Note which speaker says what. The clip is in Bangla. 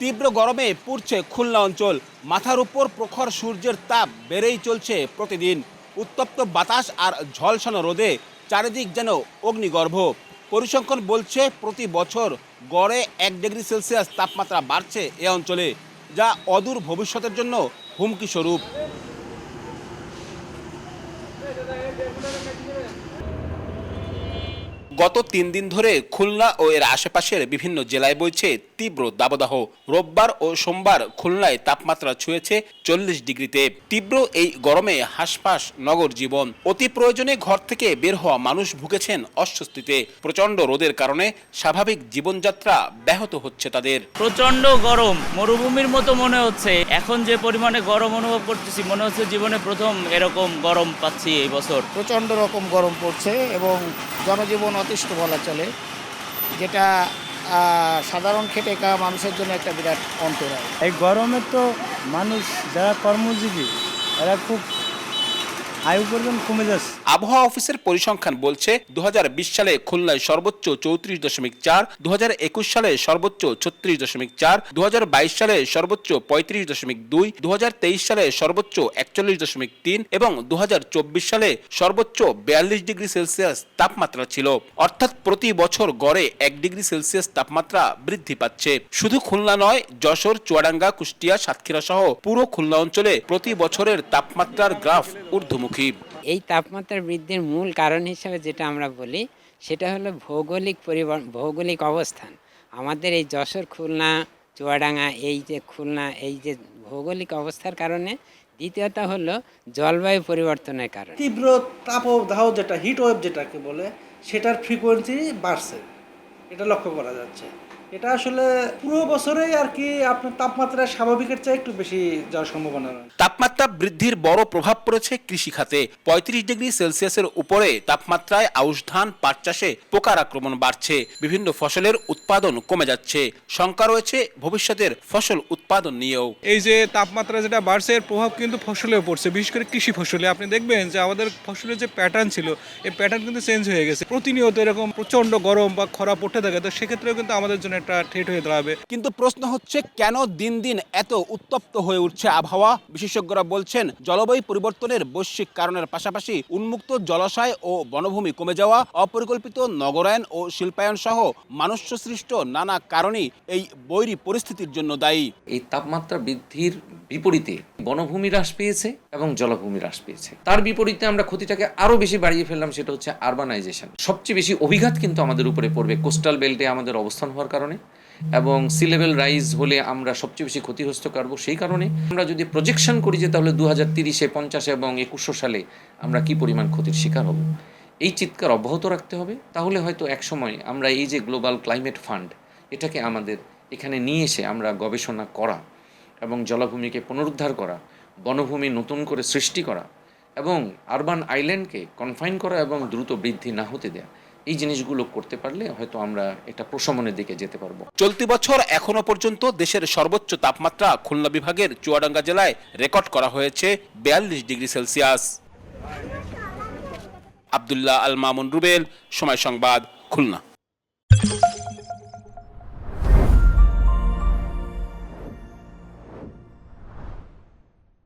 Speaker 1: তীব্র গরমে পুড়ছে খুলনা অঞ্চল। মাথার উপর প্রখর সূর্যের তাপ বেড়েই চলছে প্রতিদিন। উত্তপ্ত বাতাস আর ঝলসানো রোদে চারিদিক যেন অগ্নিগর্ভ। পরিসংখ্যান বলছে প্রতি বছর গড়ে 1 ডিগ্রি সেলসিয়াস তাপমাত্রা বাড়ছে এ অঞ্চলে, যা অদূর ভবিষ্যতের জন্য হুমকি স্বরূপ। গত 3 দিন ধরে খুলনা ও এর আশেপাশের বিভিন্ন জেলায় বইছে তীব্র দাবদাহ। রোববার ও সোমবার খুলনায় তাপমাত্রা ছুঁয়েছে 40 ডিগ্রিতে। তীব্র এই গরমে হাঁসফাঁস নগর জীবন। অতি প্রয়োজনে ঘর থেকে বের হওয়া মানুষ ভুগেছেন অস্বস্তিতে। প্রচণ্ড রোদের কারণে স্বাভাবিক জীবনযাত্রা ব্যাহত হচ্ছে তাদের।
Speaker 2: প্রচণ্ড গরম, মরুভূমির মতো মনে হচ্ছে। এখন যে পরিমাণে গরম অনুভব করতেছি, মনে হচ্ছে জীবনে প্রথম এরকম গরম পাচ্ছি এই বছর।
Speaker 3: প্রচণ্ড রকম গরম পড়ছে এবং জনজীবন অতিষ্ঠ বলা চলে, যেটা সাধারণ খেটে খাওয়া মানুষের জন্য একটা বিরাট অন্তরায়।
Speaker 4: এই গরমে তো মানুষ যারা কর্মজীবী এরা খুব আয়ু পর্যন্ত কমে যাচ্ছে।
Speaker 1: আবহাওয়া অফিসের পরিসংখ্যান বলছে 2020 সালে খুলনায় সর্বোচ্চ 34.4, 2021 সালে সর্বোচ্চ 36.4, 2022 সালে সর্বোচ্চ 35.2, 2023 সালে সর্বোচ্চ 41.3 এবং 2024 সালে সর্বোচ্চ 42 ডিগ্রি সেলসিয়াস তাপমাত্রা ছিল। অর্থাৎ প্রতি বছর গড়ে 1 ডিগ্রি সেলসিয়াস তাপমাত্রা বৃদ্ধি পাচ্ছে। শুধু খুলনা নয়, যশোর, চুয়াডাঙ্গা, কুষ্টিয়া, সাতক্ষীরা সহ পুরো খুলনা অঞ্চলে প্রতি বছরের তাপমাত্রার গ্রাফ ঊর্ধ্বমুখী।
Speaker 5: এই তাপমাত্রা বৃদ্ধির মূল কারণ হিসেবে যেটা আমরা বলি সেটা হলো ভৌগোলিক অবস্থান। আমাদের এই যশোর, খুলনা, চুয়াডাঙ্গা, এই যে ভৌগোলিক অবস্থার কারণে। দ্বিতীয়ত হলো জলবায়ু পরিবর্তনের কারণে।
Speaker 6: তীব্র তাপদাহ যেটা হিট ওয়েভ যেটাকে বলে, সেটার ফ্রিকোয়েন্সি বাড়ছে, এটা লক্ষ্য করা যাচ্ছে। এটা আসলে পুরো বছরেই আর কি আপনার তাপমাত্রা স্বাভাবিকের চেয়ে একটু বেশি যাওয়ার সম্ভাবনা রয়েছে।
Speaker 1: তাপমাত্রা বৃদ্ধির বড় প্রভাব পড়েছে কৃষি খাতে। 35 ডিগ্রি সেলসিয়াসের উপরে তাপমাত্রায় আউশ ধান, পাট চাষে পোকার আক্রমণ বাড়ছে। বিভিন্ন ফসলের উৎপাদন কমে যাচ্ছে। শঙ্কা রয়েছে ভবিষ্যতের ফসল উৎপাদন নিয়েও।
Speaker 7: এই যে তাপমাত্রা যেটা বাড়ছে, এর প্রভাব কিন্তু ফসলেও পড়ছে, বিশেষ করে কৃষি ফসলে। আপনি দেখবেন যে আমাদের ফসলের যে প্যাটার্ন ছিল, এই প্যাটার্ন কিন্তু চেঞ্জ হয়ে গেছে। প্রতিনিয়ত এরকম প্রচন্ড গরম বা খরা পড়তে থাকে, তো সেক্ষেত্রেও কিন্তু আমাদের জন্য একটা থ্রেট হয়ে দাঁড়াবে।
Speaker 1: কিন্তু প্রশ্ন হচ্ছে, কেন দিন দিন এত উত্তপ্ত হয়ে উঠছে আবহাওয়া? বিশেষজ্ঞরা বলছেন, জলবায়ু পরিবর্তনের বৈশ্বিক কারণের পাশাপাশি উন্মুক্ত জলাশয় ও বনভূমি কমে যাওয়া, অপরিকল্পিত নগরায়ন ও শিল্পায়ন সহ মনুষ্য সৃষ্ট নানা কারণই এই বৈরী পরিস্থিতির জন্য দায়ী।
Speaker 8: এই তাপমাত্রা বৃদ্ধির বিপরীতে বনভূমি হ্রাস পেয়েছে এবং জলভূমি হ্রাস পেয়েছে। তার বিপরীতে আমরা ক্ষতিটাকে আরো বেশি বাড়িয়ে ফেললাম, সেটা হচ্ছে আরবানাইজেশন। সবচেয়ে বেশি অভিঘাত কিন্তু আমাদের উপরে পড়বে কোস্টাল বেল্টে আমাদের অবস্থান হওয়ার কারণে, এবং সি লেভেল রাইজ হলে আমরা সবচেয়ে বেশি ক্ষতিগ্রস্ত করব। সেই কারণে আমরা যদি প্রজেকশন করি যে তাহলে 2030, 50 এবং 2100 সালে আমরা কি পরিমাণ ক্ষতির শিকার হব, এই চিৎকার অব্যাহত রাখতে হবে। তাহলে হয়তো একসময় আমরা এই যে গ্লোবাল ক্লাইমেট ফান্ড, এটাকে আমাদের এখানে নিয়ে এসে আমরা গবেষণা করা এবং জলাভূমিকে পুনরুদ্ধার করা, বনভূমি নতুন করে সৃষ্টি করা এবং আরবান আইল্যান্ডকে কনফাইন করা এবং দ্রুত বৃদ্ধি না হতে দেয়া, এই জিনিসগুলো করতে পারলে হয়তো আমরা একটা প্রশমনের দিকে যেতে পারবো।
Speaker 1: চলতি বছর এখনো পর্যন্ত দেশের সর্বোচ্চ তাপমাত্রা খুলনা বিভাগের চুয়াডাঙ্গা জেলায় রেকর্ড করা হয়েছে 42 ডিগ্রি সেলসিয়াস। আব্দুল্লাহ আল মামুন রুবেল, সময় সংবাদ, খুলনা।